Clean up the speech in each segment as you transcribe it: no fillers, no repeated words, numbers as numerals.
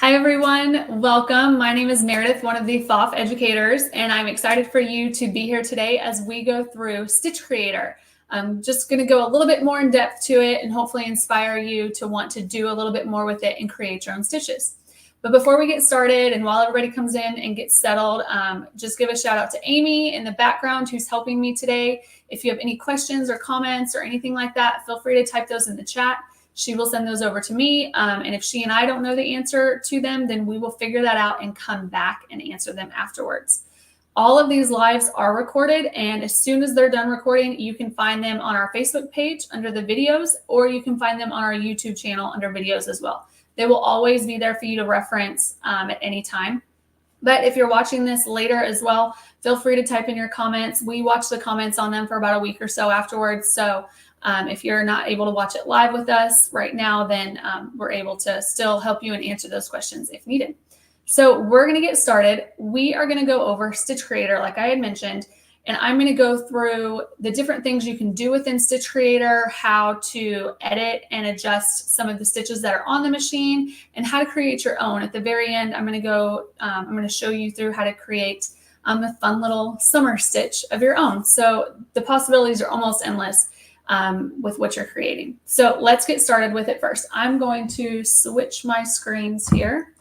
Hi everyone, welcome. My name is Meredith, one of the FOF educators, and I'm excited for you to be here today as we go through Stitch Creator. I'm just going to go a little bit more in depth to it and hopefully inspire you to want to do a little bit more with it and create your own stitches. But before we get started and while everybody comes in and gets settled, just give a shout out to Amy in the background who's helping me today. If you have any questions or comments or anything like that, feel free to type those in the chat. She will send those over to me. And if she and I don't know the answer to them, then we will figure that out and come back and answer them afterwards. All of these lives are recorded, and as soon as they're done recording, you can find them on our Facebook page under the videos, or you can find them on our YouTube channel under videos as well. They will always be there for you to reference at any time. But if you're watching this later as well, feel free to type in your comments. We watch the comments on them for about a week or so afterwards. So if you're not able to watch it live with us right now, then we're able to still help you and answer those questions if needed. So we're going to get started. We are going to go over Stitch Creator, like I had mentioned, and I'm going to go through the different things you can do within Stitch Creator, how to edit and adjust some of the stitches that are on the machine, and how to create your own. At the very end, I'm going to show you through how to create a fun little summer stitch of your own. So the possibilities are almost endless with what you're creating. So let's get started with it first. I'm going to switch my screens here.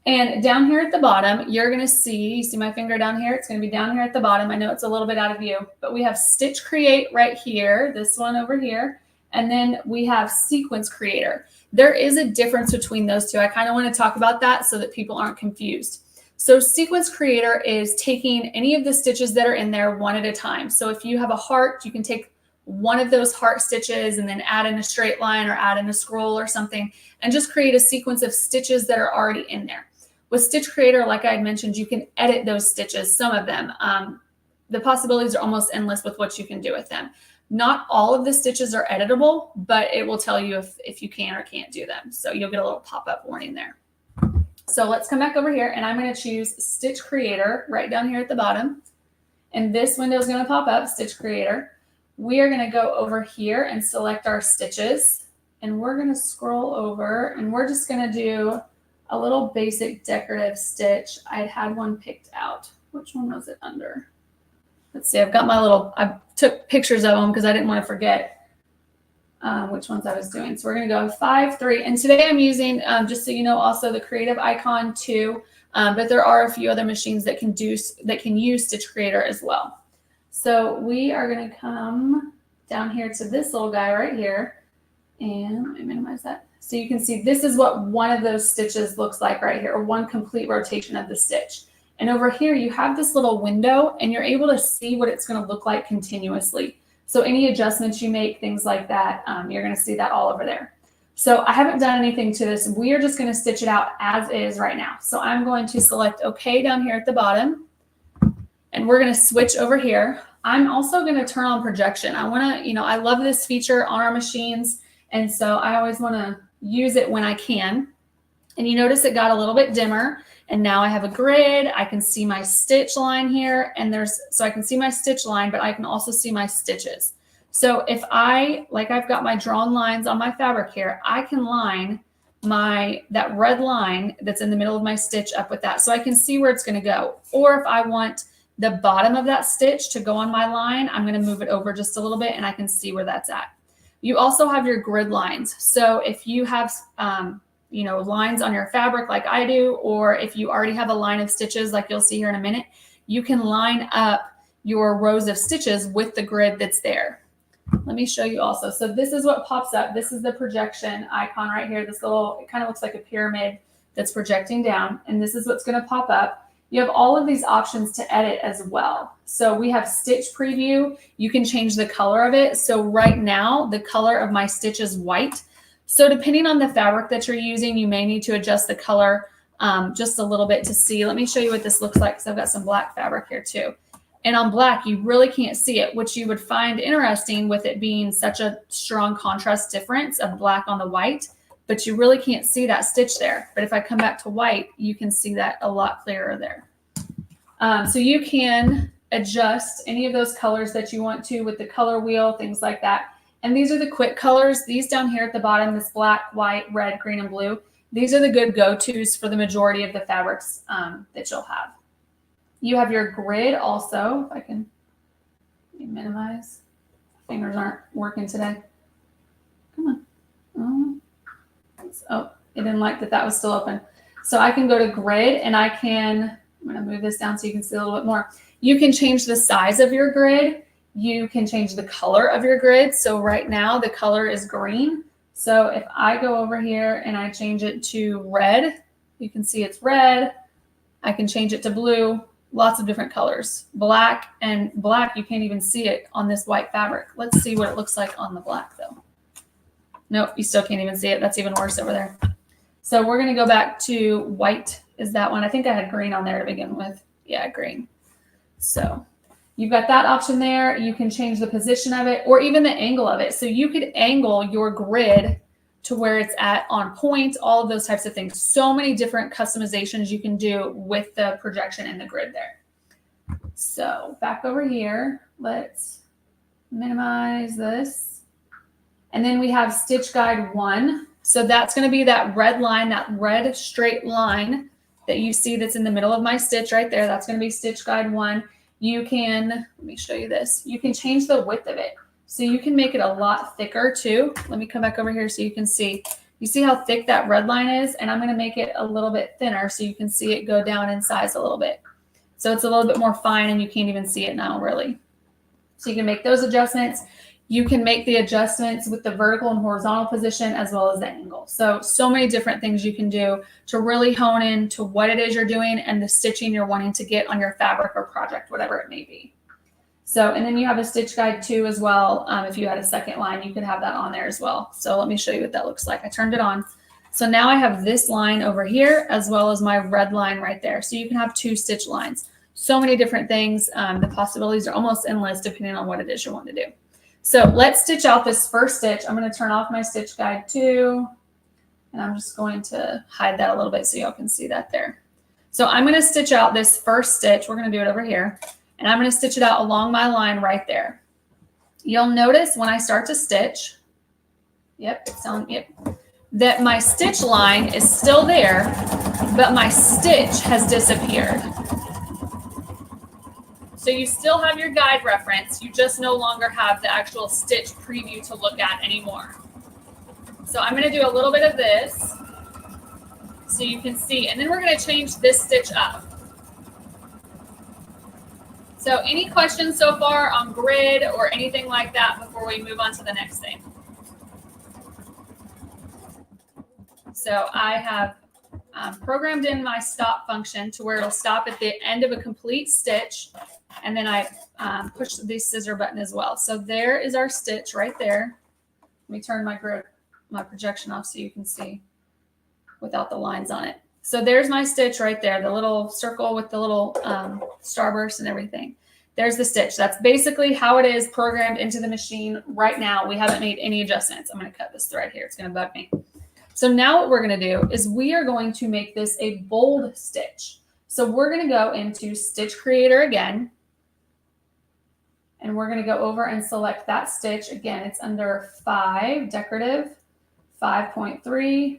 And down here at the bottom, you're going to see, you see my finger down here? It's going to be down here at the bottom. I know it's a little bit out of view, but we have Stitch Create right here, this one over here. And then we have Sequence Creator. There is a difference between those two. I kind of want to talk about that so that people aren't confused. So Sequence Creator is taking any of the stitches that are in there one at a time. So if you have a heart, you can take one of those heart stitches and then add in a straight line or add in a scroll or something and just create a sequence of stitches that are already in there. With Stitch Creator, like I had mentioned, you can edit those stitches, some of them. The possibilities are almost endless with what you can do with them. Not all of the stitches are editable, but it will tell you if you can or can't do them. So you'll get a little pop-up warning there. So let's come back over here, and I'm going to choose Stitch Creator right down here at the bottom. And this window is going to pop up, Stitch Creator. We are going to go over here and select our stitches. And we're going to scroll over, and we're just going to do a little basic decorative stitch. I had one picked out. Which one was it under? Let's see, I took pictures of them because I didn't want to forget which ones I was doing. So we're going to go 5, 3. And today I'm using, just so you know, also the creative icon too. But there are a few other machines that can use Stitch Creator as well. So we are going to come down here to this little guy right here. And let me minimize that. So you can see this is what one of those stitches looks like right here, or one complete rotation of the stitch. And over here, you have this little window and you're able to see what it's going to look like continuously. So any adjustments you make, things like that, you're going to see that all over there. So I haven't done anything to this. We are just going to stitch it out as is right now. So I'm going to select OK down here at the bottom. And we're going to switch over here. I'm also going to turn on projection. I want to, I love this feature on our machines. And so I always want to use it when I can. And you notice it got a little bit dimmer. And now I have a grid. I can see my stitch line here. And so I can see my stitch line, but I can also see my stitches. So if I've got my drawn lines on my fabric here, I can line that red line that's in the middle of my stitch up with that. So I can see where it's going to go. Or if I want the bottom of that stitch to go on my line, I'm going to move it over just a little bit and I can see where that's at. You also have your grid lines. So if you have, lines on your fabric like I do, or if you already have a line of stitches like you'll see here in a minute, you can line up your rows of stitches with the grid that's there. Let me show you also. So this is what pops up. This is the projection icon right here. This little, it kind of looks like a pyramid that's projecting down. And this is what's going to pop up. You have all of these options to edit as well. So we have stitch preview. You can change the color of it. So right now, the color of my stitch is white. So depending on the fabric that you're using, you may need to adjust the color just a little bit to see. Let me show you what this looks like because I've got some black fabric here too. And on black, you really can't see it, which you would find interesting with it being such a strong contrast difference of black on the white. But you really can't see that stitch there. But if I come back to white, you can see that a lot clearer there. So you can adjust any of those colors that you want to with the color wheel, things like that. And these are the quick colors. These down here at the bottom, this black, white, red, green, and blue. These are the good go-tos for the majority of the fabrics that you'll have. You have your grid also. If I can minimize. Fingers aren't working today. Come on. Oh, it didn't like that was still open. So I can go to grid and I'm going to move this down so you can see a little bit more. You can change the size of your grid. You can change the color of your grid. So right now the color is green. So if I go over here and I change it to red, you can see it's red. I can change it to blue, lots of different colors. Black, and black, you can't even see it on this white fabric. Let's see what it looks like on the black though. Nope, you still can't even see it. That's even worse over there. So we're going to go back to white is that one. I think I had green on there to begin with. Yeah, green. So you've got that option there. You can change the position of it or even the angle of it. So you could angle your grid to where it's at on point, all of those types of things. So many different customizations you can do with the projection and the grid there. So back over here, let's minimize this. And then we have stitch guide 1. So that's going to be that red line, that red straight line that you see that's in the middle of my stitch right there. That's going to be stitch guide 1. You can, let me show you this. You can change the width of it. So you can make it a lot thicker too. Let me come back over here so you can see. You see how thick that red line is? And I'm going to make it a little bit thinner so you can see it go down in size a little bit. So it's a little bit more fine and you can't even see it now really. So you can make those adjustments. You can make the adjustments with the vertical and horizontal position as well as the angle. So many different things you can do to really hone in to what it is you're doing and the stitching you're wanting to get on your fabric or project, whatever it may be. So, and then you have a stitch guide 2 as well. If you had a second line, you could have that on there as well. So let me show you what that looks like. I turned it on. So now I have this line over here as well as my red line right there. So you can have 2 stitch lines. So many different things. The possibilities are almost endless depending on what it is you want to do. So let's stitch out this first stitch. I'm going to turn off my stitch guide 2 and I'm just going to hide that a little bit so y'all can see that there. So I'm going to stitch out this first stitch. We're going to do it over here. And I'm going to stitch it out along my line right there. You'll notice when I start to stitch, that my stitch line is still there, but my stitch has disappeared. So you still have your guide reference, you just no longer have the actual stitch preview to look at anymore. So I'm going to do a little bit of this so you can see, and then we're going to change this stitch up. So any questions so far on grid or anything like that before we move on to the next thing? So I have programmed in my stop function to where it'll stop at the end of a complete stitch. And then I push the scissor button as well. So there is our stitch right there. Let me turn my projection off so you can see without the lines on it. So there's my stitch right there, the little circle with the little starburst and everything. There's the stitch. That's basically how it is programmed into the machine right now. We haven't made any adjustments. I'm going to cut this thread here. It's going to bug me. So now what we're going to do is we are going to make this a bold stitch. So we're going to go into Stitch Creator again. And we're going to go over and select that stitch. Again, it's under 5, decorative, 5.3.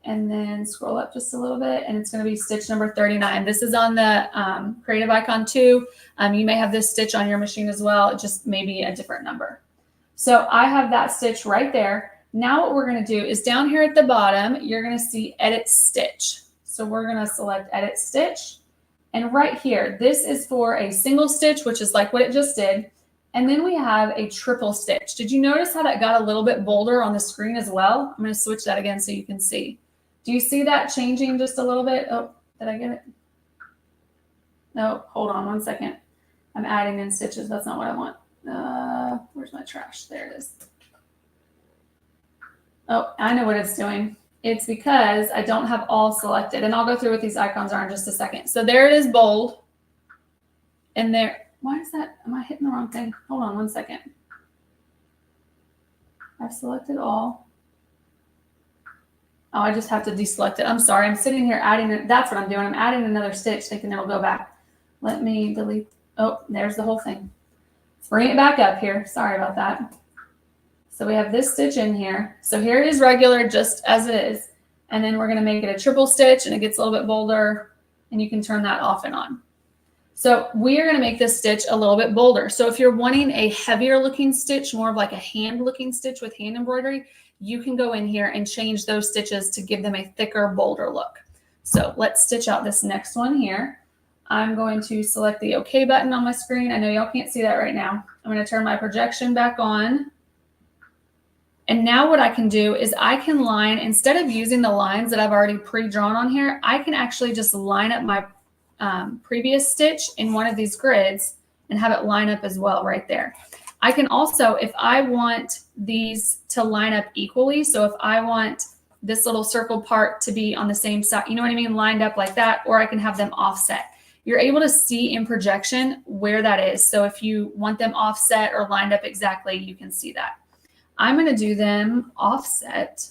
And then scroll up just a little bit, and it's going to be stitch number 39. This is on the Creative Icon 2. You may have this stitch on your machine as well. It just may be a different number. So I have that stitch right there. Now what we're going to do is down here at the bottom, you're going to see Edit Stitch. So we're going to select Edit Stitch. And right here, this is for a single stitch, which is like what it just did. And then we have a triple stitch. Did you notice how that got a little bit bolder on the screen as well? I'm going to switch that again so you can see. Do you see that changing just a little bit? Oh, did I get it? No, hold on one second. I'm adding in stitches. That's not what I want. Where's my trash? There it is. Oh, I know what it's doing. It's because I don't have all selected. And I'll go through what these icons are in just a second. So there it is, bold. And there, why is that? Am I hitting the wrong thing? Hold on one second. I've selected all. Oh, I just have to deselect it. I'm sorry. I'm sitting here adding it. That's what I'm doing. I'm adding another stitch thinking it'll go back. Let me delete. Oh, there's the whole thing. Let's bring it back up here. Sorry about that. So we have this stitch in here. So here it is regular just as it is. And then we're going to make it a triple stitch, and it gets a little bit bolder, and you can turn that off and on. So we are going to make this stitch a little bit bolder. So if you're wanting a heavier looking stitch, more of like a hand looking stitch with hand embroidery, you can go in here and change those stitches to give them a thicker, bolder look. So let's stitch out this next one here. I'm going to select the OK button on my screen. I know y'all can't see that right now. I'm going to turn my projection back on. And now what I can do is I can line, instead of using the lines that I've already pre-drawn on here, I can actually just line up my previous stitch in one of these grids and have it line up as well right there. I can also, if I want these to line up equally, so if I want this little circle part to be on the same side, you know what I mean, lined up like that, or I can have them offset. You're able to see in projection where that is. So if you want them offset or lined up exactly, you can see that. I'm going to do them offset,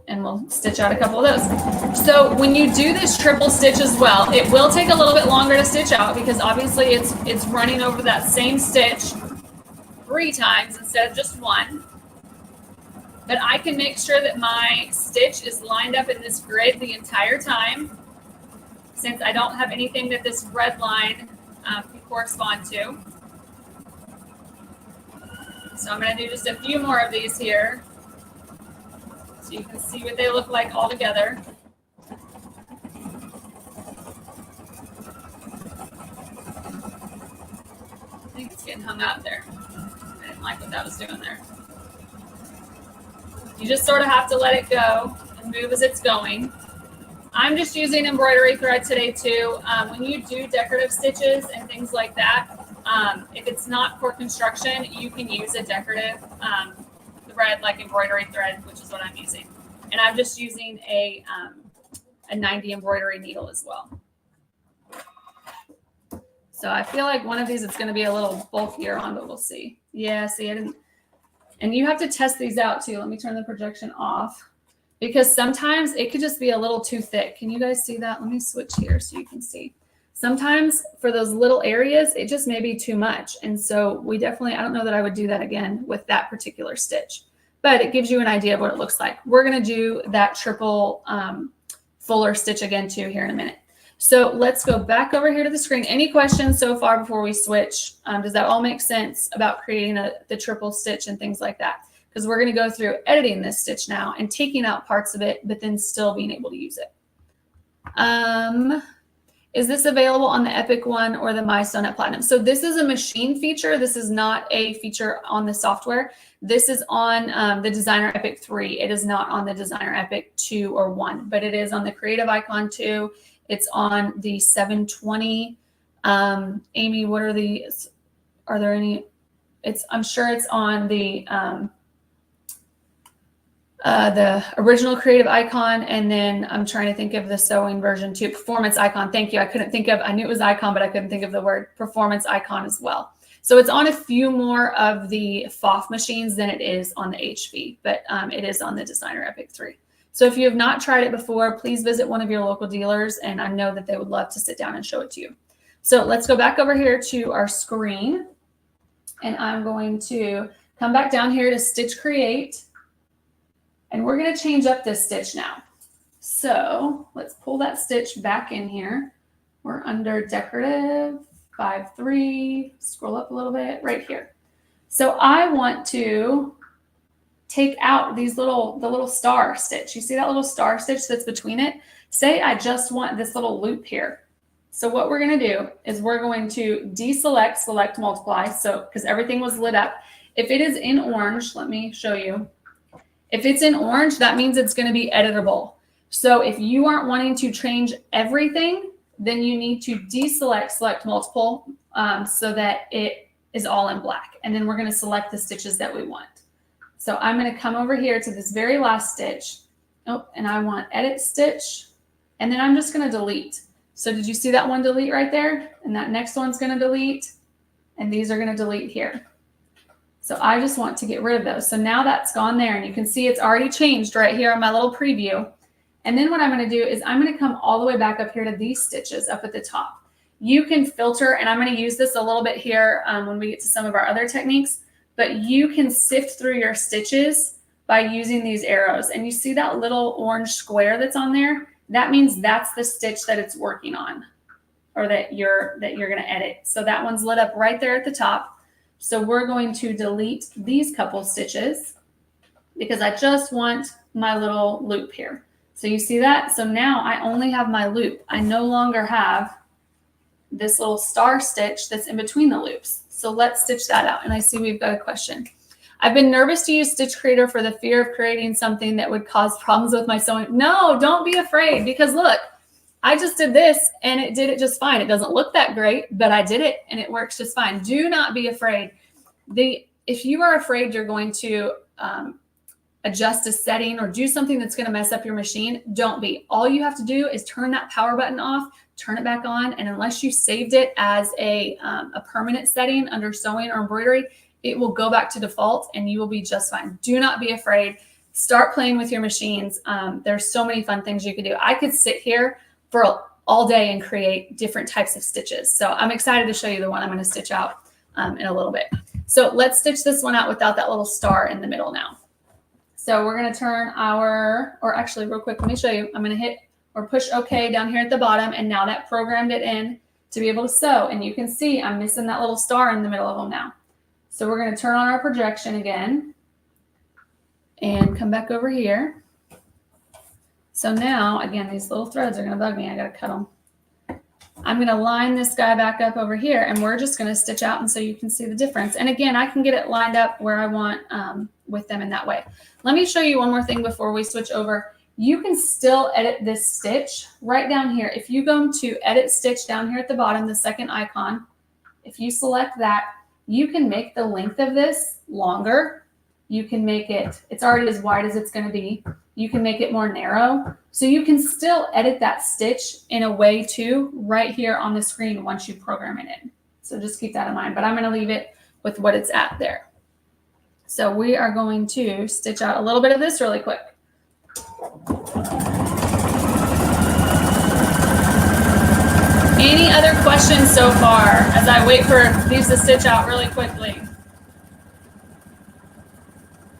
and we'll stitch out a couple of those. So when you do this triple stitch as well, it will take a little bit longer to stitch out because obviously it's running over that same stitch 3 times instead of just 1. But I can make sure that my stitch is lined up in this grid the entire time, since I don't have anything that this red line can correspond to. So I'm going to do just a few more of these here so you can see what they look like all together. I think it's getting hung out there. I didn't like what that was doing there. You just sort of have to let it go and move as it's going. I'm just using embroidery thread today too. When you do decorative stitches and things like that, if it's not for construction, you can use a decorative thread like embroidery thread, which is what I'm using. And I'm just using a 90 embroidery needle as well. So I feel like one of these it's going to be a little bulkier on, but we'll see. Yeah, see, I didn't. And you have to test these out too. Let me turn the projection off because sometimes it could just be a little too thick. Can you guys see that? Let me switch here so you can see. Sometimes for those little areas, it just may be too much. And so we definitely, I don't know that I would do that again with that particular stitch, but it gives you an idea of what it looks like. We're going to do that triple fuller stitch again too here in a minute. So let's go back over here to the screen. Any questions so far before we switch? Does that all make sense about creating the triple stitch and things like that? Because we're going to go through editing this stitch now and taking out parts of it, but then still being able to use it. Is this available on the Epic one or the My Sew Net Platinum? So this is a machine feature. This is not a feature on the software. This is on the Designer Epic 3. It is not on the Designer Epic 2 or 1, but it is on the Creative Icon 2. It's on the 720. Amy, what are these? Are there any? I'm sure it's on the original Creative Icon, and then I'm trying to think of the sewing version too. Performance Icon. Thank you. I couldn't think of. I knew it was Icon, but I couldn't think of the word Performance Icon as well. So it's on a few more of the FOF machines than it is on the HV, but it is on the Designer Epic 3. So if you have not tried it before, please visit one of your local dealers, and I know that they would love to sit down and show it to you. So let's go back over here to our screen, and I'm going to come back down here to Stitch Create, and we're going to change up this stitch now. So let's pull that stitch back in here. We're under Decorative 5-3, scroll up a little bit right here. So I want to take out these the little star stitch. You see that little star stitch that's between it? Say I just want this little loop here. So what we're going to do is we're going to deselect, select, multiply. So because everything was lit up. If it is in orange, let me show you. If it's in orange, that means it's going to be editable. So if you aren't wanting to change everything, then you need to deselect, select multiple so that it is all in black. And then we're going to select the stitches that we want. So I'm going to come over here to this very last stitch. Oh, and I want edit stitch. And then I'm just going to delete. So did you see that one delete right there? And that next one's going to delete. And these are going to delete here. So I just want to get rid of those. So now that's gone there. And you can see it's already changed right here on my little preview. And then what I'm going to do is I'm going to come all the way back up here to these stitches up at the top. You can filter, and I'm going to use this a little bit here when we get to some of our other techniques. But you can sift through your stitches by using these arrows. And you see that little orange square that's on there? That means that's the stitch that it's working on, or that you're going to edit. So that one's lit up right there at the top. So we're going to delete these couple stitches because I just want my little loop here. So you see that? So now I only have my loop. I no longer have this little star stitch that's in between the loops. So let's stitch that out. And I see we've got a question. I've been nervous to use Stitch Creator for the fear of creating something that would cause problems with my sewing. No, don't be afraid, because look, I just did this and it did it just fine. It doesn't look that great, but I did it and it works just fine. Do not be afraid. If you are afraid you're going to adjust a setting or do something that's going to mess up your machine, don't be. All you have to do is turn that power button off, turn it back on, and unless you saved it as a permanent setting under sewing or embroidery, it will go back to default and you will be just fine. Do not be afraid. Start playing with your machines. There's so many fun things you can do. I could sit here for all day and create different types of stitches. So I'm excited to show you the one I'm going to stitch out in a little bit. So let's stitch this one out without that little star in the middle now. So we're going to turn or actually real quick, let me show you. I'm going to hit or push OK down here at the bottom. And now that programmed it in to be able to sew. And you can see I'm missing that little star in the middle of them now. So we're going to turn on our projection again and come back over here. So now, again, these little threads are going to bug me. I got to cut them. I'm going to line this guy back up over here, and we're just going to stitch out, and so you can see the difference. And again, I can get it lined up where I want with them in that way. Let me show you one more thing before we switch over. You can still edit this stitch right down here. If you go to edit stitch down here at the bottom, the second icon, if you select that, you can make the length of this longer. You can make it, it's already as wide as it's going to be. You can make it more narrow. So you can still edit that stitch in a way too, right here on the screen once you program it in. So just keep that in mind, but I'm going to leave it with what it's at there. So we are going to stitch out a little bit of this really quick. Any other questions so far as I wait for these to stitch out really quickly?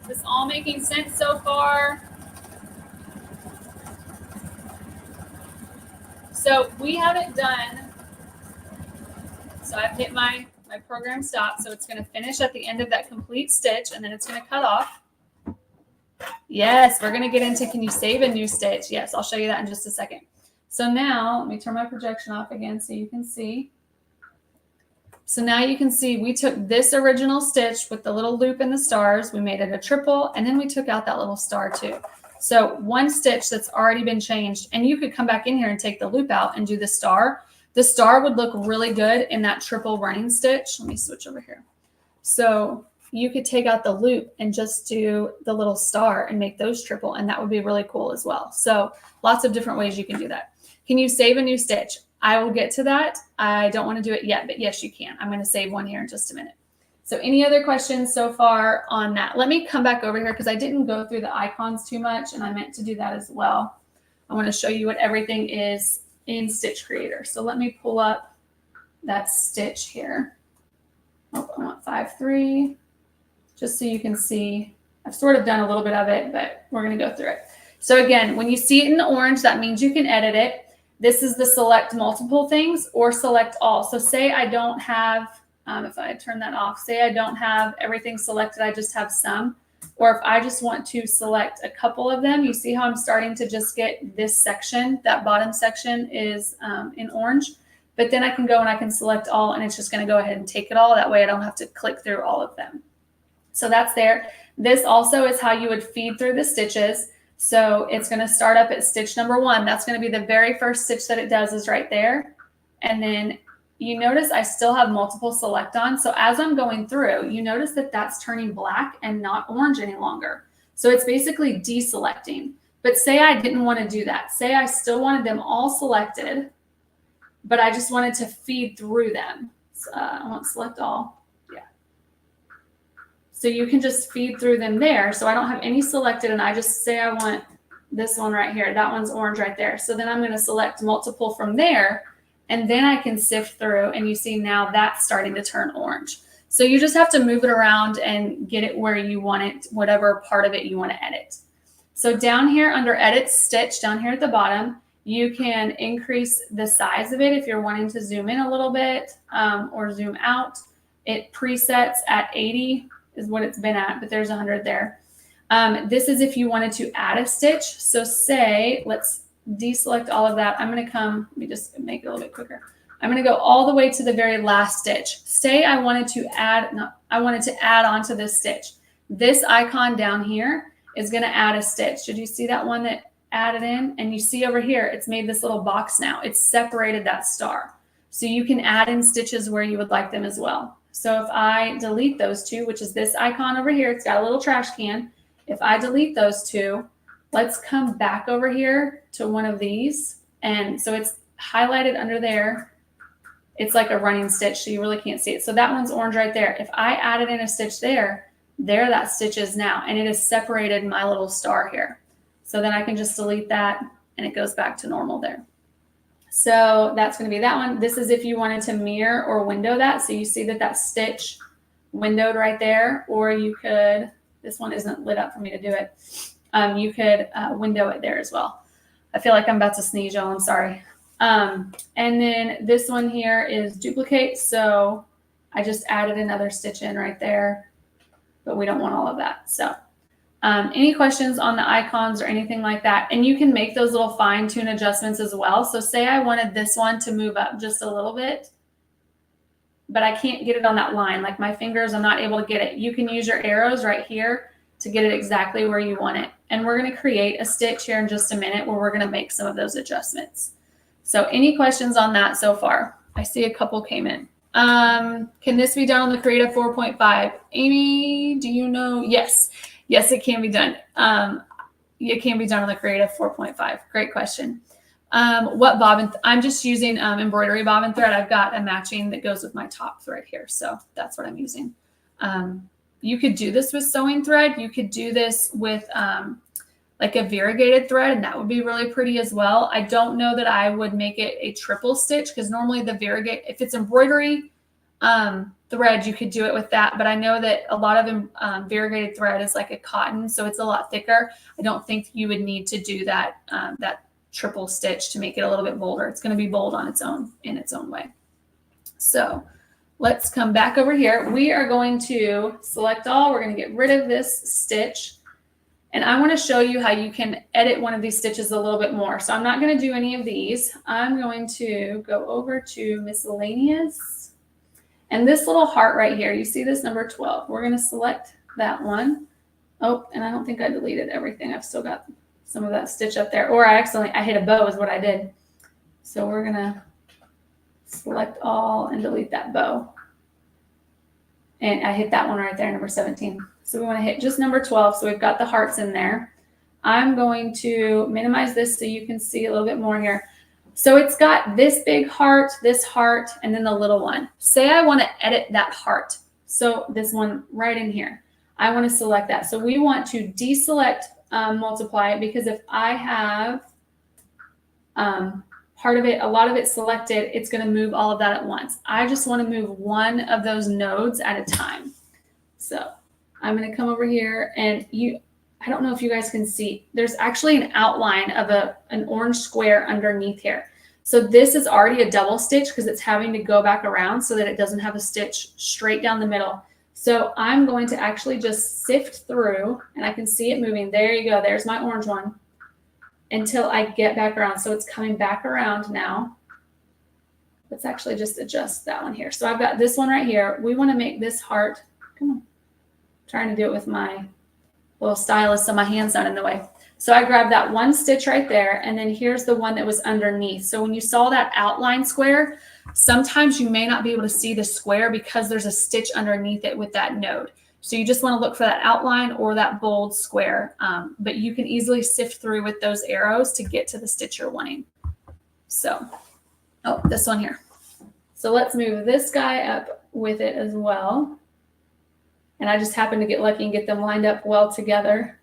Is this all making sense so far? So we haven't done, so I've hit my program stop. So it's going to finish at the end of that complete stitch and then it's going to cut off. Yes, we're going to get into, can you save a new stitch? Yes, I'll show you that in just a second. So now let me turn my projection off again so you can see. So now you can see we took this original stitch with the little loop and the stars. We made it a triple and then we took out that little star too. So one stitch that's already been changed, and you could come back in here and take the loop out and do the star. The star would look really good in that triple running stitch. Let me switch over here. So you could take out the loop and just do the little star and make those triple, and that would be really cool as well. So lots of different ways you can do that. Can you save a new stitch? I will get to that. I don't want to do it yet, but yes, you can. I'm going to save one here in just a minute. So any other questions so far on that? Let me come back over here because I didn't go through the icons too much, and I meant to do that as well. I want to show you what everything is in Stitch Creator. So let me pull up that stitch here. Oh, I want 5-3, just so you can see. I've sort of done a little bit of it, but we're going to go through it. So again, when you see it in orange, that means you can edit it. This is the select multiple things or select all. So say I don't have, if I turn that off, say I don't have everything selected, I just have some. Or if I just want to select a couple of them, you see how I'm starting to just get this section, that bottom section is in orange. But then I can go and I can select all, and it's just going to go ahead and take it all. That way I don't have to click through all of them. So that's there. This also is how you would feed through the stitches. So it's going to start up at stitch number 1. That's going to be the very first stitch that it does is right there. And then you notice I still have multiple select on. So as I'm going through, you notice that that's turning black and not orange any longer. So it's basically deselecting. But say I didn't want to do that. Say I still wanted them all selected, but I just wanted to feed through them. So, I want select all. Yeah. So you can just feed through them there. So I don't have any selected, and I just say I want this one right here. That one's orange right there. So then I'm going to select multiple from there, and then I can sift through, and you see now that's starting to turn orange. So you just have to move it around and get it where you want it, whatever part of it you want to edit. So down here under Edit Stitch, down here at the bottom, you can increase the size of it if you're wanting to zoom in a little bit or zoom out. It presets at 80 is what it's been at, but there's 100 there. This is if you wanted to add a stitch. So say, let's deselect all of that. I'm going to come, let me just make it a little bit quicker. I'm going to go all the way to the very last stitch. Say I wanted to add, no, I wanted to add onto this stitch. This icon down here is going to add a stitch. Did you see that one that added in? And you see over here, it's made this little box now. It's separated that star. So you can add in stitches where you would like them as well. So if I delete those two, which is this icon over here, it's got a little trash can. If I delete those two, let's come back over here to one of these. And so it's highlighted under there. It's like a running stitch, so you really can't see it. So that one's orange right there. If I added in a stitch there that stitch is now, and it has separated my little star here. So then I can just delete that and it goes back to normal there. So that's going to be that one. This is if you wanted to mirror or window that. So you see that stitch windowed right there, or you could, this one isn't lit up for me to do it. You could window it there as well. I feel like I'm about to sneeze, y'all. I'm sorry. And then this one here is duplicate. So I just added another stitch in right there, but we don't want all of that. So any questions on the icons or anything like that? And you can make those little fine tune adjustments as well. So say I wanted this one to move up just a little bit, but I can't get it on that line. Like my fingers, I'm not able to get it. You can use your arrows right here to get it exactly where you want it. And we're going to create a stitch here in just a minute where we're going to make some of those adjustments. So any questions on that so far? I see a couple came in. Can this be done on the Creative 4.5? Amy, do you know? Yes. Yes, it can be done. It can be done on the Creative 4.5. Great question. What bobbin? I'm just using embroidery bobbin thread. I've got a matching that goes with my top thread here. So that's what I'm using. You could do this with sewing thread. You could do this with like a variegated thread, and that would be really pretty as well. I don't know that I would make it a triple stitch because normally the variegate, if it's embroidery thread, you could do it with that. But I know that a lot of variegated thread is like a cotton, so it's a lot thicker. I don't think you would need to do that that triple stitch to make it a little bit bolder. It's going to be bold on its own in its own way. So let's come back over here. We are going to select all. We're going to get rid of this stitch. And I want to show you how you can edit one of these stitches a little bit more. So I'm not going to do any of these. I'm going to go over to miscellaneous. And this little heart right here, you see this number 12. We're going to select that one. Oh, and I don't think I deleted everything. I've still got some of that stitch up there. Or I hit a bow is what I did. So we're going to select all and delete that bow. And I hit that one right there, number 17. So we want to hit just number 12. So we've got the hearts in there. I'm going to minimize this so you can see a little bit more here. So it's got this big heart, and then the little one. Say I want to edit that heart. So this one right in here, I want to select that. So we want to deselect multiply, because if I have part of it, a lot of it selected, it's going to move all of that at once. I just want to move one of those nodes at a time. So I'm going to come over here, and I don't know if you guys can see, there's actually an outline of an orange square underneath here. So this is already a double stitch because it's having to go back around so that it doesn't have a stitch straight down the middle. So I'm going to actually just sift through, and I can see it moving. There you go. There's my orange one, until I get back around. So it's coming back around now. Let's actually just adjust that one here. So I've got this one right here. We want to make this heart. Come on. I'm trying to do it with my little stylus so my hand's not in the way. So I grabbed that one stitch right there, and then here's the one that was underneath. So when you saw that outline square, sometimes you may not be able to see the square because there's a stitch underneath it with that node. So you just want to look for that outline or that bold square, but you can easily sift through with those arrows to get to the stitch you're wanting. So, oh, this one here. So let's move this guy up with it as well. And I just happened to get lucky and get them lined up well together.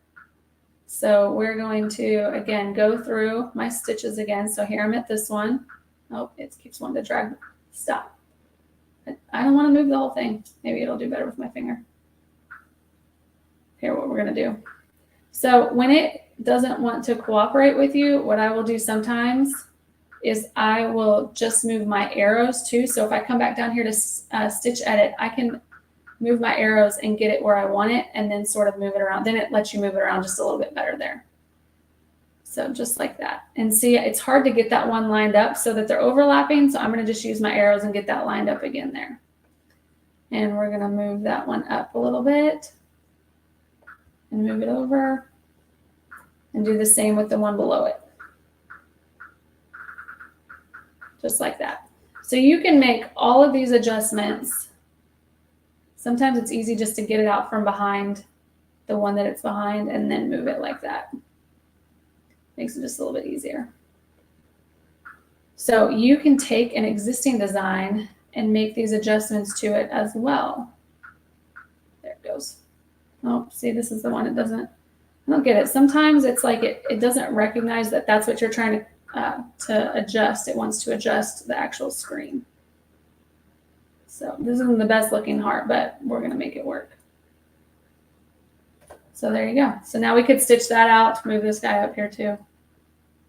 So we're going to, again, go through my stitches again. So here I'm at this one. Oh, it keeps wanting to drag. Stop. I don't want to move the whole thing. Maybe it'll do better with my finger. Here, what we're going to do. So when it doesn't want to cooperate with you, what I will do sometimes is I will just move my arrows too. So if I come back down here to stitch edit, I can move my arrows and get it where I want it and then sort of move it around. Then it lets you move it around just a little bit better there. So just like that. And see, it's hard to get that one lined up so that they're overlapping. So I'm going to just use my arrows and get that lined up again there. And we're going to move that one up a little bit and move it over and do the same with the one below it. Just like that. So you can make all of these adjustments. Sometimes it's easy just to get it out from behind the one that it's behind and then move it like that. Makes it just a little bit easier. So you can take an existing design and make these adjustments to it as well. There it goes. Oh, see, this is the one it doesn't, I don't get it. Sometimes it's like it doesn't recognize that that's what you're trying to adjust. It wants to adjust the actual screen. So this isn't the best looking heart, but we're going to make it work. So there you go. So now we could stitch that out, move this guy up here too.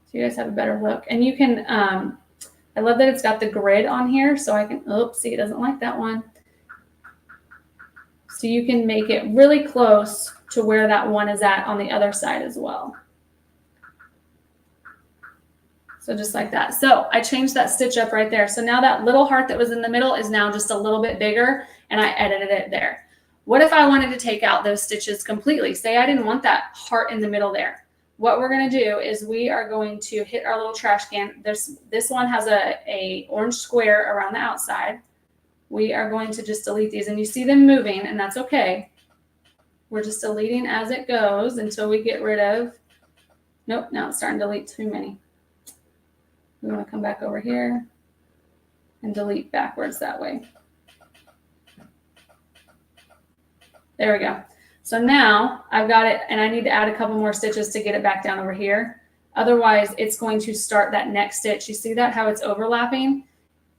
So you guys have a better look. And you can, I love that it's got the grid on here. So I can, oops, see, it doesn't like that one. So you can make it really close to where that one is at on the other side as well. So just like that. So I changed that stitch up right there. So now that little heart that was in the middle is now just a little bit bigger, and I edited it there. What if I wanted to take out those stitches completely? Say I didn't want that heart in the middle there. What we're going to do is we are going to hit our little trash can. This one has a orange square around the outside. We are going to just delete these, and you see them moving, and that's okay. We're just deleting as it goes until we get rid of, nope, now it's starting to delete too many. We want to come back over here and delete backwards that way. There we go. So now I've got it, and I need to add a couple more stitches to get it back down over here. Otherwise, it's going to start that next stitch. You see that, how it's overlapping?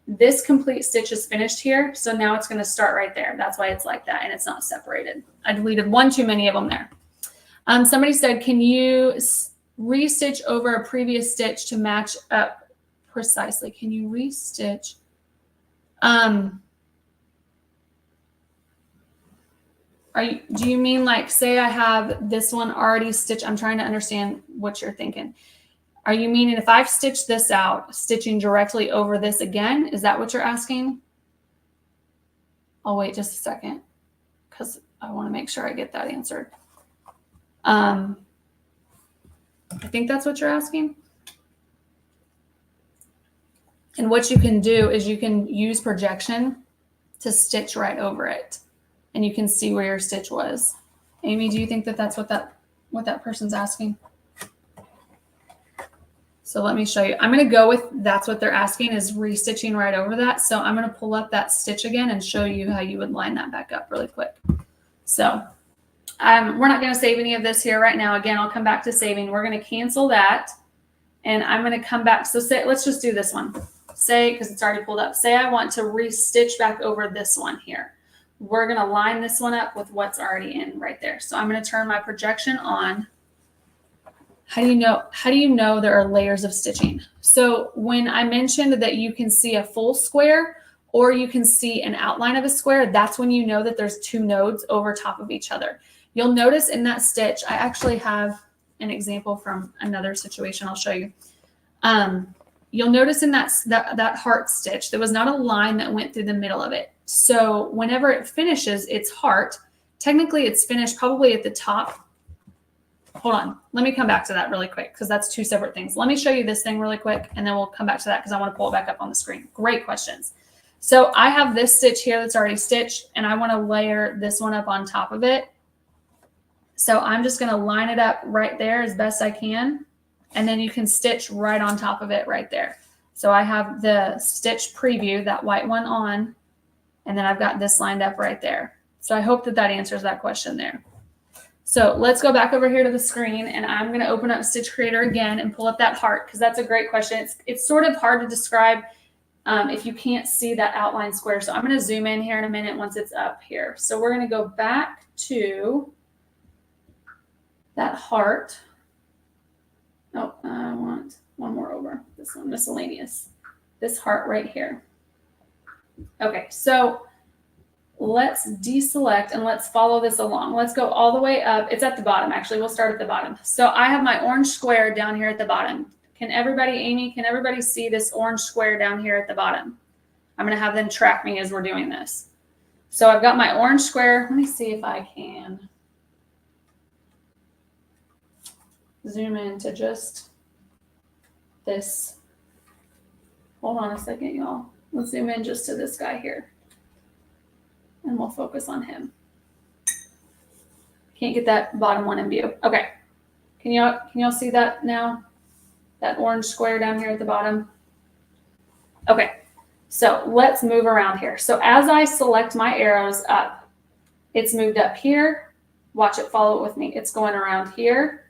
This complete stitch is finished here, so now it's going to start right there. That's why it's like that, and it's not separated. I deleted one too many of them there. Somebody said, can you restitch over a previous stitch to match up precisely? Can you restitch? Do you mean like, say I have this one already stitched? I'm trying to understand what you're thinking. Are you meaning if I've stitched this out, stitching directly over this again? Is that what you're asking? I'll wait just a second because I want to make sure I get that answered. I think that's what you're asking. And what you can do is you can use projection to stitch right over it, and you can see where your stitch was. Amy, do you think that that's what that person's asking? So let me show you. I'm going to go with that's what they're asking, is restitching right over that. So I'm going to pull up that stitch again and show you how you would line that back up really quick. So we're not going to save any of this here right now. Again, I'll come back to saving. We're going to cancel that, and I'm going to come back. So say, let's just do this one. Say, because it's already pulled up, say I want to restitch back over this one here. We're going to line this one up with what's already in right there. So I'm going to turn my projection on. How do you know there are layers of stitching? So when I mentioned that you can see a full square or you can see an outline of a square, that's when you know that there's two nodes over top of each other. You'll notice in that stitch, I actually have an example from another situation I'll show you. You'll notice in that heart stitch, there was not a line that went through the middle of it. So whenever it finishes its heart, technically it's finished probably at the top. Hold on. Let me come back to that really quick because that's two separate things. Let me show you this thing really quick, and then we'll come back to that because I want to pull it back up on the screen. Great questions. So I have this stitch here that's already stitched, and I want to layer this one up on top of it. So I'm just going to line it up right there as best I can, and then you can stitch right on top of it right there. So I have the stitch preview, that white one on, and then I've got this lined up right there. So I hope that that answers that question there. So let's go back over here to the screen, and I'm going to open up Stitch Creator again and pull up that heart because that's a great question. It's sort of hard to describe if you can't see that outline square. So I'm going to zoom in here in a minute once it's up here. So we're going to go back to that heart. Oh, I want one more over. This one, miscellaneous. This heart right here. Okay, so let's deselect and let's follow this along. Let's go all the way up. It's at the bottom, actually. We'll start at the bottom. So I have my orange square down here at the bottom. Can everybody, Amy, can everybody see this orange square down here at the bottom? I'm going to have them track me as we're doing this. So I've got my orange square. Let me see if I can zoom into just this. Hold on a second, y'all. Let's zoom in just to this guy here. And we'll focus on him. Can't get that bottom one in view. Okay. Can y'all see that now? That orange square down here at the bottom? Okay. So let's move around here. So as I select my arrows up, it's moved up here. Watch it, follow it with me. It's going around here.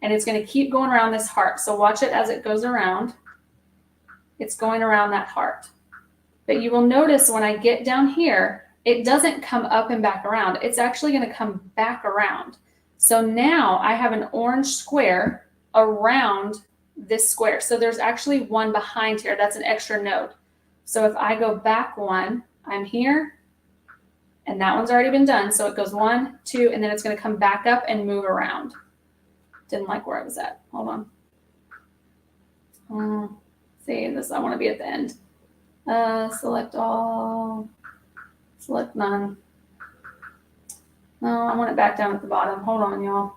And it's going to keep going around this heart. So watch it as it goes around. It's going around that heart. But you will notice when I get down here, it doesn't come up and back around. It's actually going to come back around. So now I have an orange square around this square. So there's actually one behind here. That's an extra node. So if I go back one, I'm here, and that one's already been done. So it goes 1, 2, and then it's going to come back up and move around. Didn't like where I was at. Hold on. See this, I want to be at the end. Select all, select none. No, I want it back down at the bottom. Hold on, y'all.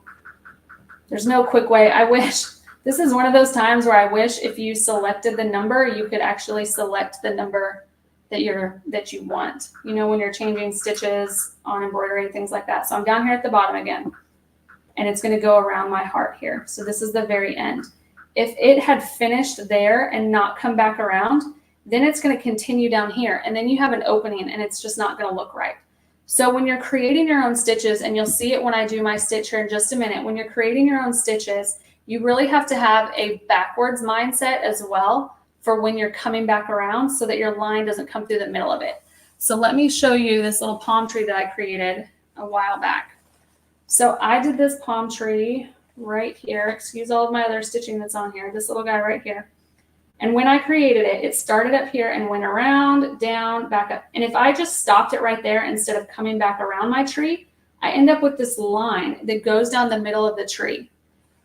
There's no quick way. I wish, this is one of those times where I wish if you selected the number, you could actually select the number that you want, you know, when you're changing stitches on embroidery and things like that. So I'm down here at the bottom again, and it's going to go around my heart here. So this is the very end. If it had finished there and not come back around, then it's going to continue down here, and then you have an opening, and it's just not going to look right. So when you're creating your own stitches, and you'll see it when I do my stitch here in just a minute, when you're creating your own stitches, you really have to have a backwards mindset as well for when you're coming back around so that your line doesn't come through the middle of it. So let me show you this little palm tree that I created a while back. So I did this palm tree right here. Excuse all of my other stitching that's on here. This little guy right here. And when I created it, it started up here and went around, down, back up. And if I just stopped it right there instead of coming back around my tree, I end up with this line that goes down the middle of the tree.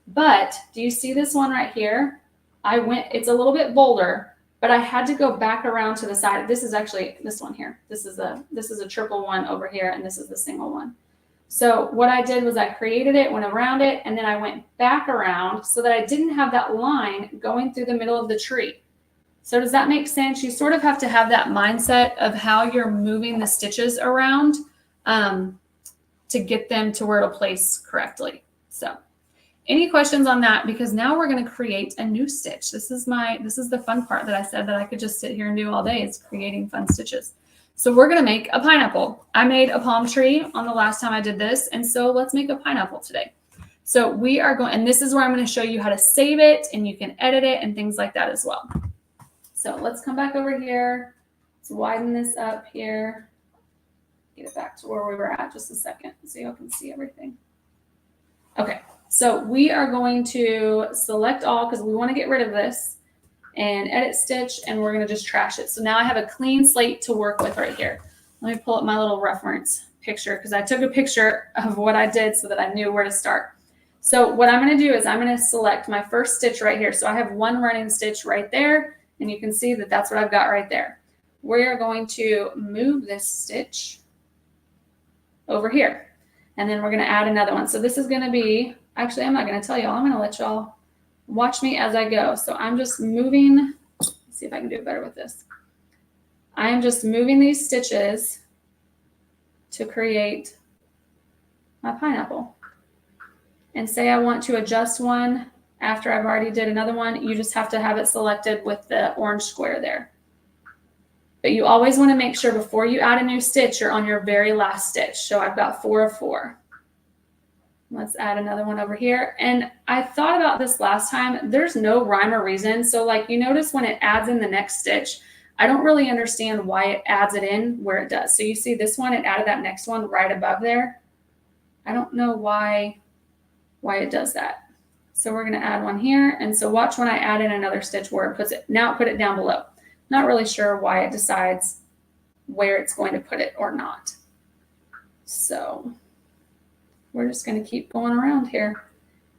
But do you see this one right here? It's a little bit bolder, but I had to go back around to the side. This is actually this one here. This is a triple one over here, and this is the single one. So what I did was I created it, went around it, and then I went back around so that I didn't have that line going through the middle of the tree. So does that make sense? You sort of have to have that mindset of how you're moving the stitches around to get them to where to place correctly. So any questions on that? Because now we're going to create a new stitch. This is the fun part that I said that I could just sit here and do all day, is creating fun stitches. So we're going to make a pineapple. I made a palm tree on the last time I did this, and so let's make a pineapple today. So we are going, and this is where I'm going to show you how to save it, and you can edit it and things like that as well. So let's come back over here. Let's widen this up here. Get it back to where we were at just a second so you can see everything. Okay, so we are going to select all because we want to get rid of this, and edit stitch, and we're going to just trash it. So now I have a clean slate to work with right here. Let me pull up my little reference picture because I took a picture of what I did so that I knew where to start. So what I'm going to do is I'm going to select my first stitch right here. So I have one running stitch right there, and you can see that that's what I've got right there. We're going to move this stitch over here, and then we're going to add another one. So this is going to be, actually, I'm not going to tell y'all. I'm going to let y'all watch me as I go. So I'm just moving, let's see if I can do it better with this. I am just moving these stitches to create my pineapple. And say I want to adjust one after I've already did another one, you just have to have it selected with the orange square there. But you always want to make sure before you add a new stitch, you're on your very last stitch. So I've got 4 of 4. Let's add another one over here. And I thought about this last time. There's no rhyme or reason. So like you notice when it adds in the next stitch, I don't really understand why it adds it in where it does. So you see this one, it added that next one right above there. I don't know why it does that. So we're going to add one here. And so watch when I add in another stitch where it puts it. Now it put it down below. Not really sure why it decides where it's going to put it or not. So we're just going to keep going around here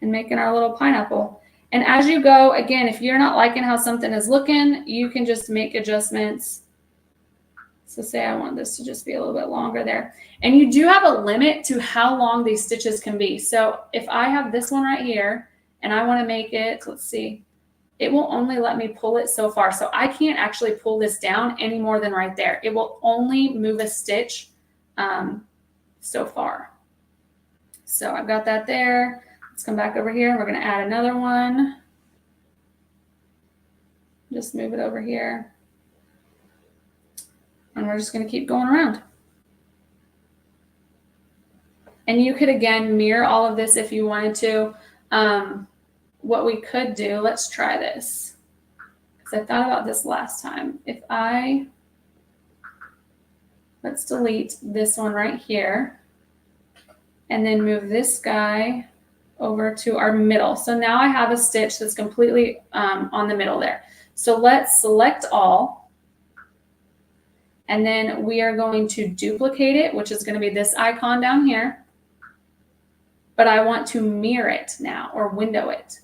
and making our little pineapple. And as you go, again, if you're not liking how something is looking, you can just make adjustments. So say I want this to just be a little bit longer there. And you do have a limit to how long these stitches can be. So if I have this one right here and I want to make it, let's see, it will only let me pull it so far. So I can't actually pull this down any more than right there. It will only move a stitch so far. So I've got that there. Let's come back over here. We're going to add another one. Just move it over here. And we're just going to keep going around. And you could, again, mirror all of this if you wanted to. What we could do, let's try this. Because I thought about this last time. Let's delete this one right here. And then move this guy over to our middle. So now I have a stitch that's completely on the middle there. So let's select all. And then we are going to duplicate it, which is going to be this icon down here. But I want to mirror it now, or window it.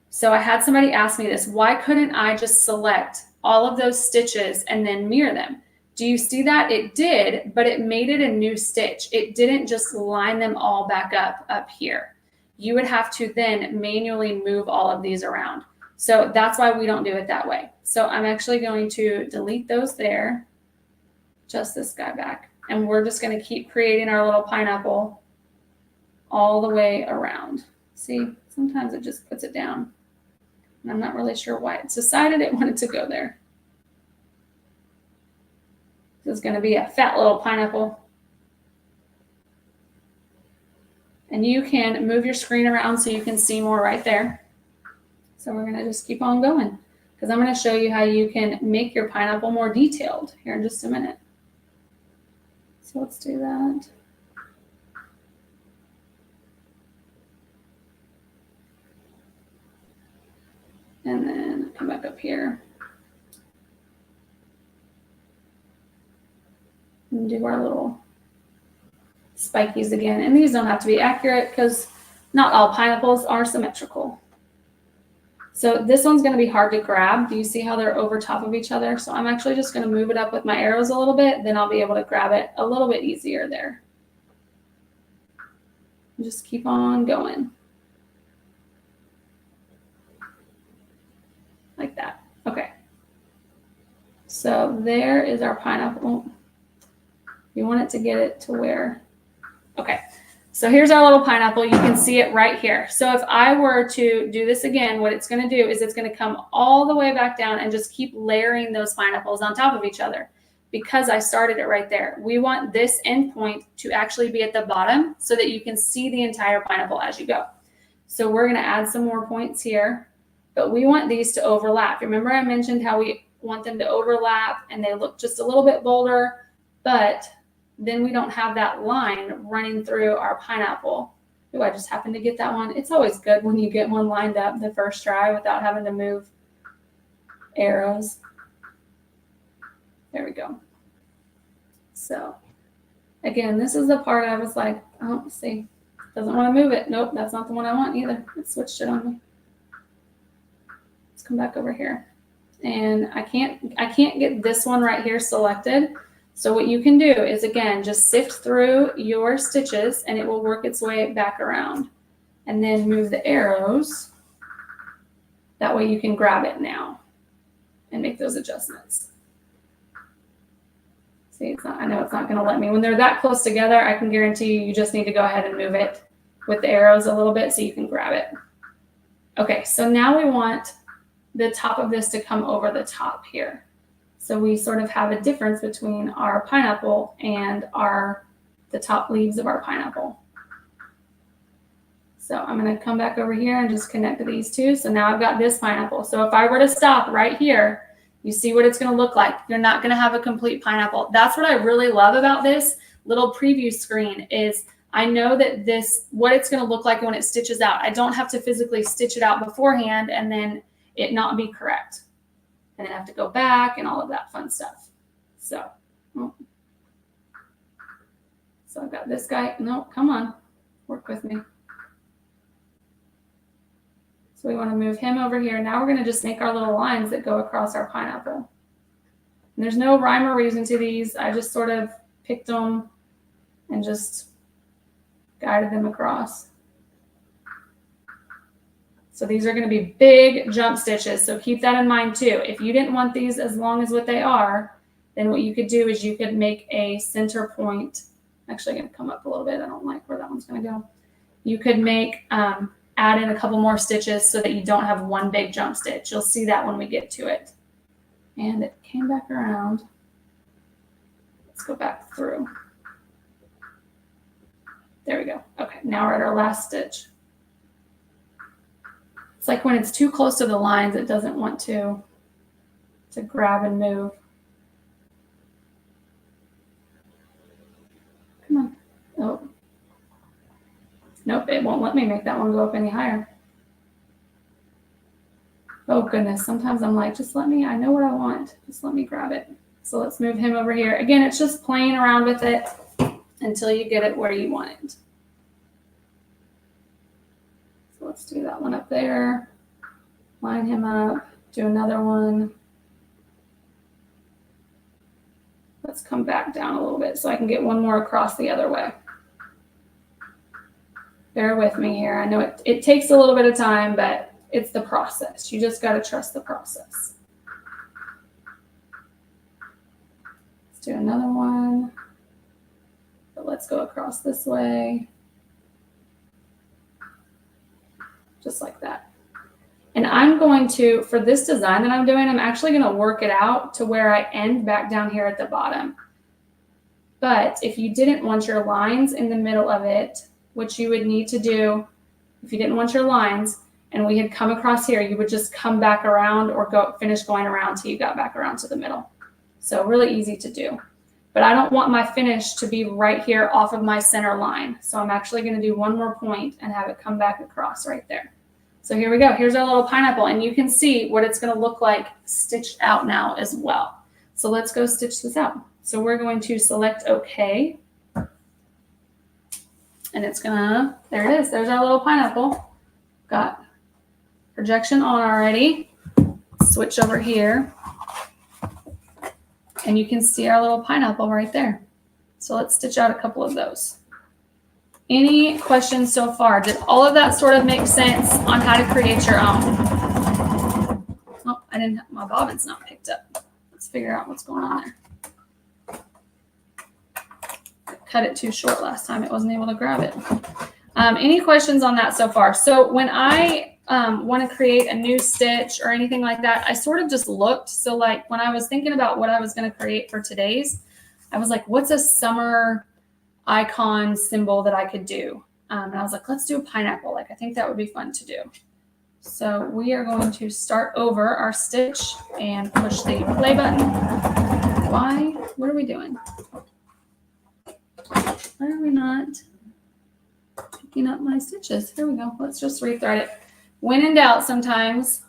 So I had somebody ask me this, why couldn't I just select all of those stitches and then mirror them? Do you see that? It did, but it made it a new stitch. It didn't just line them all back up here. You would have to then manually move all of these around. So that's why we don't do it that way. So I'm actually going to delete those there, just this guy back. And we're just going to keep creating our little pineapple all the way around. See, sometimes it just puts it down. And I'm not really sure why it's decided it wanted to go there. This is going to be a fat little pineapple. And you can move your screen around so you can see more right there. So we're going to just keep on going because I'm going to show you how you can make your pineapple more detailed here in just a minute. So let's do that. And then come back up here and do our little spikies again. And these don't have to be accurate because not all pineapples are symmetrical. So this one's going to be hard to grab. Do you see how they're over top of each other? So I'm actually just going to move it up with my arrows a little bit. Then I'll be able to grab it a little bit easier there. Just keep on going. Like that. Okay. So there is our pineapple. You want it to get it to where? Okay. So here's our little pineapple. You can see it right here. So if I were to do this again, what it's going to do is it's going to come all the way back down and just keep layering those pineapples on top of each other because I started it right there. We want this end point to actually be at the bottom so that you can see the entire pineapple as you go. So we're going to add some more points here, but we want these to overlap. Remember I mentioned how we want them to overlap and they look just a little bit bolder, but then we don't have that line running through our pineapple. Oh, I just happened to get that one. It's always good when you get one lined up the first try without having to move arrows. There we go. So again, this is the part I was like, oh, see, doesn't want to move it. Nope, that's not the one I want either. It switched it on me. Let's come back over here. And I can't get this one right here selected. So what you can do is, again, just sift through your stitches and it will work its way back around. And then move the arrows. That way you can grab it now and make those adjustments. See, I know it's not going to let me. When they're that close together, I can guarantee you just need to go ahead and move it with the arrows a little bit so you can grab it. Okay, so now we want the top of this to come over the top here. So we sort of have a difference between our pineapple and the top leaves of our pineapple. So I'm going to come back over here and just connect to these two. So now I've got this pineapple. So if I were to stop right here, You see what it's going to look like. You're not going to have a complete pineapple. That's what I really love about this little preview screen is I know that what it's going to look like when it stitches out. I don't have to physically stitch it out beforehand and then it not be correct. And then have to go back and all of that fun stuff. So I've got this guy. No, come on, work with me. So we want to move him over here. Now we're going to just make our little lines that go across our pineapple. And there's no rhyme or reason to these. I just sort of picked them and just guided them across. So these are going to be big jump stitches. So keep that in mind too. If you didn't want these as long as what they are, then what you could do is you could make a center point. Actually, I'm going to come up a little bit. I don't like where that one's going to go. You could make, add in a couple more stitches so that you don't have one big jump stitch. You'll see that when we get to it. And it came back around. Let's go back through. There we go. Okay, now we're at our last stitch. It's like when it's too close to the lines, it doesn't want to grab and move. Come on. Oh. Nope, it won't let me make that one go up any higher. Oh goodness, sometimes I'm like, just let me, I know what I want. Just let me grab it. So let's move him over here. Again, it's just playing around with it until you get it where you want it. So let's do that one up there. Line him up, do another one. Let's come back down a little bit so I can get one more across the other way. Bear with me here. I know it takes a little bit of time, but it's the process. You just got to trust the process. Let's do another one. But let's go across this way. Just like that. And I'm going to, for this design that I'm doing, I'm actually going to work it out to where I end back down here at the bottom. But if you didn't want your lines in the middle of it, what you would need to do, if you didn't want your lines and we had come across here, you would just come back around or finish going around till you got back around to the middle. So really easy to do. But I don't want my finish to be right here off of my center line. So I'm actually going to do one more point and have it come back across right there. So here we go. Here's our little pineapple. And you can see what it's going to look like stitched out now as well. So let's go stitch this out. So we're going to select OK. And it's gonna, there it is. There's our little pineapple. Got projection on already. Switch over here. And you can see our little pineapple right there. So let's stitch out a couple of those. Any questions so far? Did all of that sort of make sense on how to create your own? Oh, my bobbin's not picked up. Let's figure out what's going on there. Cut it too short last time. It wasn't able to grab it. Any questions on that so far? So when I want to create a new stitch or anything like that, I sort of just looked. So like when I was thinking about what I was going to create for today's, I was like, what's a summer icon symbol that I could do? And I was like, let's do a pineapple. Like, I think that would be fun to do. So we are going to start over our stitch and push the play button. Why? What are we doing? Why are we not picking up my stitches? Here we go. Let's just rethread it. When in doubt, sometimes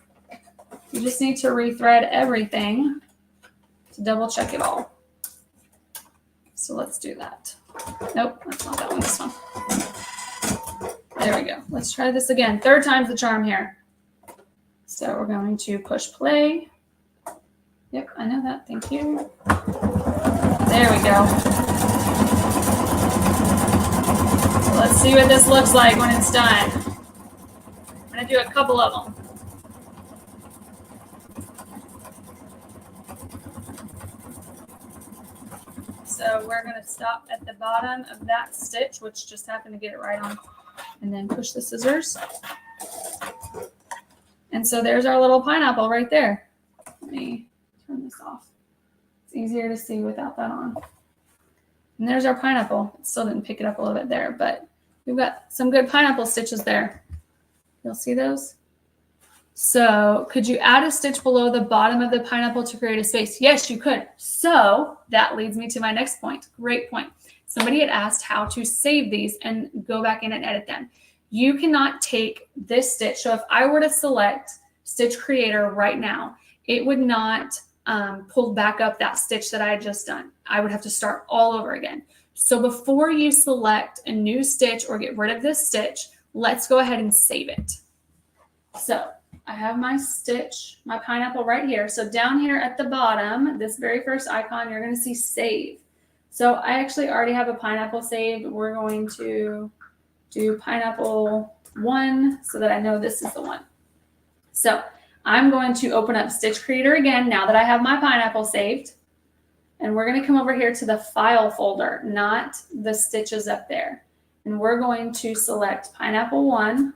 you just need to rethread everything to double check it all. So let's do that. Nope, that's not that one, this one. There we go. Let's try this again. Third time's the charm here. So we're going to push play. Yep, I know that. Thank you. There we go. Let's see what this looks like when it's done. I'm going to do a couple of them. So we're going to stop at the bottom of that stitch, which just happened to get it right on, and then push the scissors. And so there's our little pineapple right there. Let me turn this off. It's easier to see without that on. And there's our pineapple. It still didn't pick it up a little bit there, but we've got some good pineapple stitches there. You'll see those? So could you add a stitch below the bottom of the pineapple to create a space? Yes, you could. So that leads me to my next point. Great point. Somebody had asked how to save these and go back in and edit them. You cannot take this stitch. So if I were to select Stitch Creator right now, it would not pull back up that stitch that I had just done. I would have to start all over again. So before you select a new stitch or get rid of this stitch, let's go ahead and save it. So I have my stitch, my pineapple right here. So down here at the bottom, this very first icon, you're going to see save. So I actually already have a pineapple saved. We're going to do pineapple 1 so that I know this is the one. So I'm going to open up Stitch Creator again now that I have my pineapple saved. And we're going to come over here to the file folder, not the stitches up there. And we're going to select pineapple 1,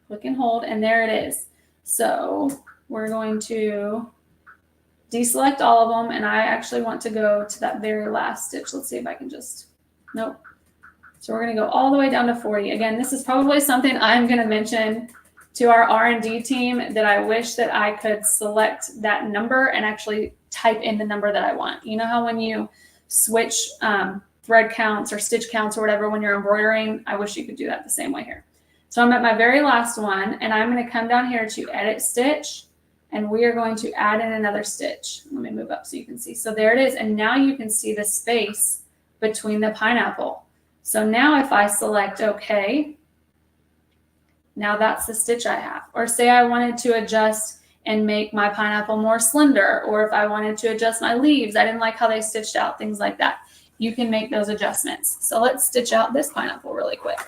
click and hold, and there it is. So we're going to deselect all of them, and I actually want to go to that very last stitch. Let's see if I can just, nope. So we're going to go all the way down to 40. Again, this is probably something I'm going to mention to our R&D team, that I wish that I could select that number and actually type in the number that I want. You know how when you switch thread counts or stitch counts or whatever when you're embroidering, I wish you could do that the same way here. So I'm at my very last one, and I'm going to come down here to edit stitch, and we are going to add in another stitch. Let me move up so you can see. So there it is. And now you can see the space between the pineapple. So now if I select OK, now that's the stitch I have. Or say I wanted to adjust and make my pineapple more slender, or if I wanted to adjust my leaves, I didn't like how they stitched out, things like that. You can make those adjustments. So let's stitch out this pineapple really quick.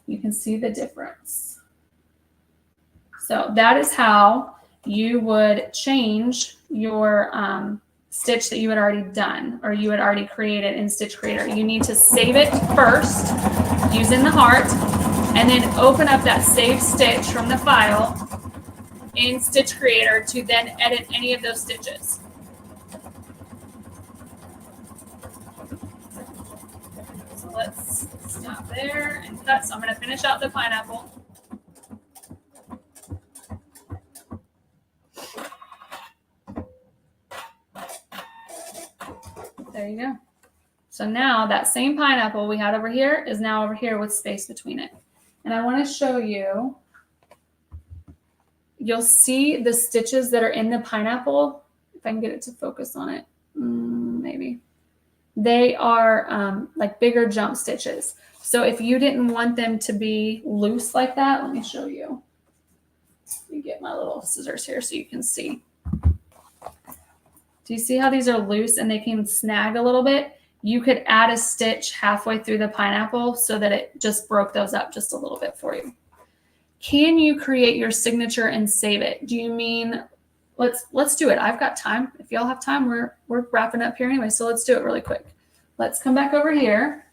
You can see the difference. So that is how you would change your stitch that you had already done or you had already created in Stitch Creator. You need to save it first using the heart, and then open up that saved stitch from the file in Stitch Creator to then edit any of those stitches. So let's stop there and cut. So I'm going to finish out the pineapple. There you go. So now that same pineapple we had over here is now over here with space between it. And I want to show you, you'll see the stitches that are in the pineapple. If I can get it to focus on it, maybe. They are like bigger jump stitches. So if you didn't want them to be loose like that, let me show you. Let me get my little scissors here so you can see. Do you see how these are loose and they can snag a little bit? You could add a stitch halfway through the pineapple so that it just broke those up just a little bit for you. Can you create your signature and save it? Do you mean, let's do it. I've got time. If y'all have time, we're wrapping up here anyway, so let's do it really quick. Let's come back over here.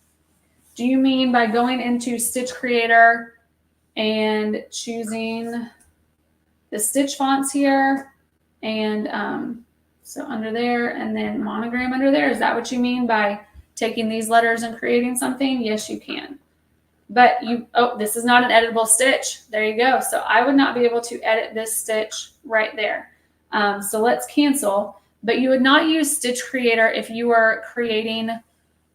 Do you mean by going into Stitch Creator and choosing the stitch fonts here and so under there and then monogram under there? Is that what you mean by taking these letters and creating something? Yes, you can. But oh, this is not an editable stitch. There you go. So I would not be able to edit this stitch right there. So let's cancel. But you would not use Stitch Creator if you were creating,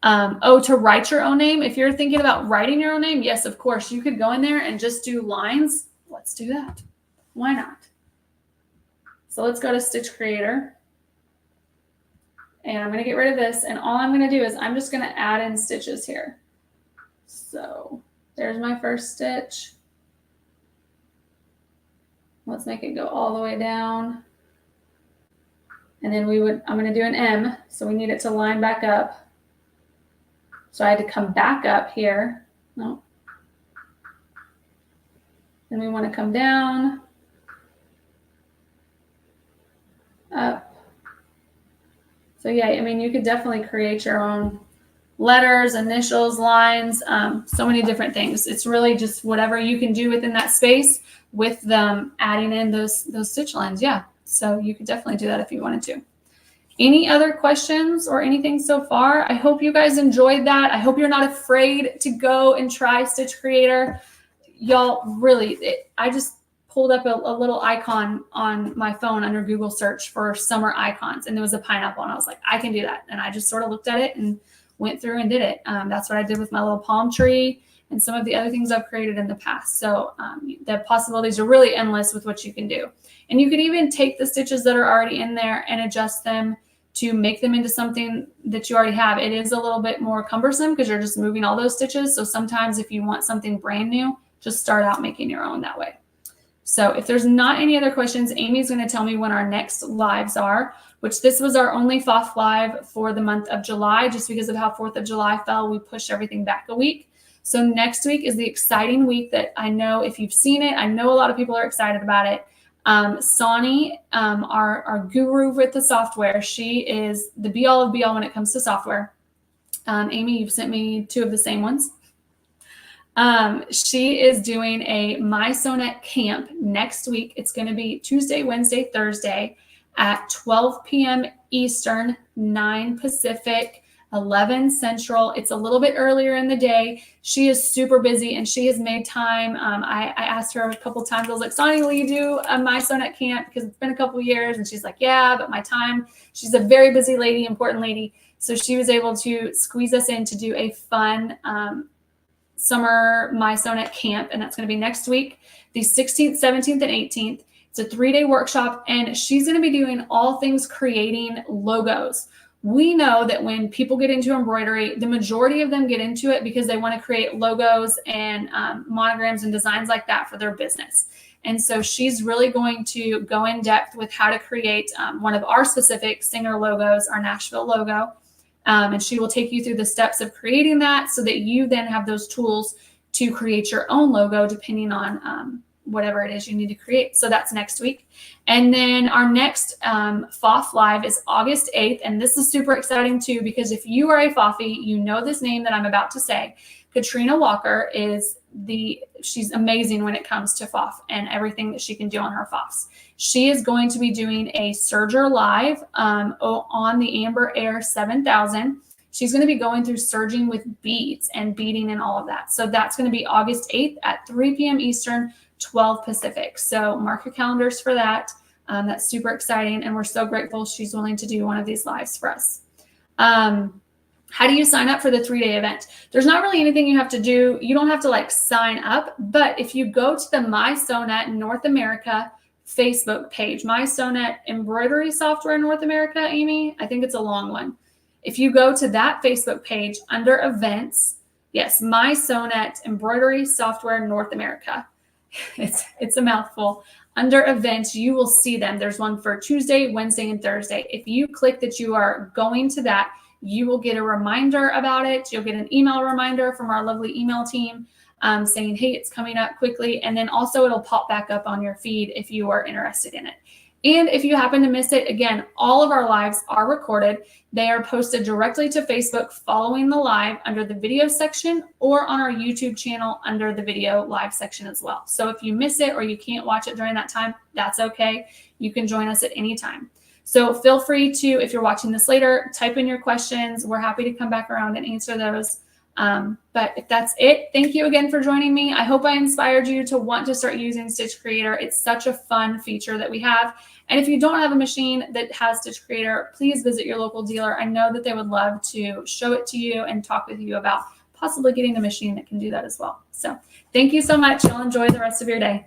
to write your own name. If you're thinking about writing your own name, yes, of course, you could go in there and just do lines. Let's do that. Why not? So let's go to Stitch Creator. And I'm going to get rid of this. And all I'm going to do is I'm just going to add in stitches here. So there's my first stitch. Let's make it go all the way down. And then I'm going to do an M. So we need it to line back up. So I had to come back up here. No. Then we want to come down, up. So yeah, I mean, you could definitely create your own letters, initials, lines, so many different things. It's really just whatever you can do within that space with them adding in those stitch lines. Yeah, so you could definitely do that if you wanted to. Any other questions or anything so far? I hope you guys enjoyed that. I hope you're not afraid to go and try Stitch Creator. y'all really, I just pulled up a little icon on my phone under Google search for summer icons, and there was a pineapple, and I was like, I can do that. And I just sort of looked at it and went through and did it. That's what I did with my little palm tree and some of the other things I've created in the past. So the possibilities are really endless with what you can do. And you can even take the stitches that are already in there and adjust them to make them into something that you already have. It is a little bit more cumbersome because you're just moving all those stitches. So sometimes if you want something brand new, just start out making your own that way. So if there's not any other questions, Amy's going to tell me when our next lives are, which this was our only FOF live for the month of July. Just because of how 4th of July fell, we pushed everything back a week. So next week is the exciting week that I know if you've seen it, I know a lot of people are excited about it. Sonny, our guru with the software, she is the be all of be all when it comes to software. Amy, you've sent me 2 of the same ones. She is doing a My Sonnet camp next week. It's going to be Tuesday, Wednesday, Thursday at 12 p.m. Eastern, 9 Pacific, 11 Central. It's a little bit earlier in the day. She is super busy and she has made time. I asked her a couple times. I was like, Sonny, will you do a My Sonnet camp? Because it's been a couple years. And she's like, yeah, but my time. She's a very busy lady, important lady. So she was able to squeeze us in to do a fun summer My Sonnet camp, and that's going to be next week, the 16th, 17th, and 18th. It's a 3-day workshop, and she's going to be doing all things creating logos. We know that when people get into embroidery, the majority of them get into it because they want to create logos and monograms and designs like that for their business. And so she's really going to go in depth with how to create one of our specific Singer logos, our Nashville logo. And she will take you through the steps of creating that so that you then have those tools to create your own logo depending on whatever it is you need to create. So that's next week. And then our next FOF Live is August 8th. And this is super exciting too, because if you are a FOFie, you know this name that I'm about to say. Katrina Walker she's amazing when it comes to FOF and everything that she can do on her FOFs. She is going to be doing a Serger Live on the Amber Air 7000. She's going to be going through serging with beads and beading and all of that. So that's going to be August 8th at 3 p.m. Eastern, 12 Pacific. So mark your calendars for that. That's super exciting. And we're so grateful she's willing to do one of these lives for us. How do you sign up for the 3-day event? There's not really anything you have to do. You don't have to like sign up, but if you go to the My Sonnet North America Facebook page, My Sonnet Embroidery Software North America, Amy, I think it's a long one. If you go to that Facebook page under events, yes, My Sonnet Embroidery Software North America. It's a mouthful. Under events, you will see them. There's one for Tuesday, Wednesday, and Thursday. If you click that you are going to that, you will get a reminder about it. You'll get an email reminder from our lovely email team saying, hey, it's coming up quickly. And then also it'll pop back up on your feed if you are interested in it. And if you happen to miss it, again, all of our lives are recorded. They are posted directly to Facebook following the live under the video section or on our YouTube channel under the video live section as well. So if you miss it or you can't watch it during that time, that's okay. You can join us at any time. So feel free to, if you're watching this later, type in your questions. We're happy to come back around and answer those. But if that's it, thank you again for joining me. I hope I inspired you to want to start using Stitch Creator. It's such a fun feature that we have. And if you don't have a machine that has Stitch Creator, please visit your local dealer. I know that they would love to show it to you and talk with you about possibly getting a machine that can do that as well. So thank you so much. You'll enjoy the rest of your day.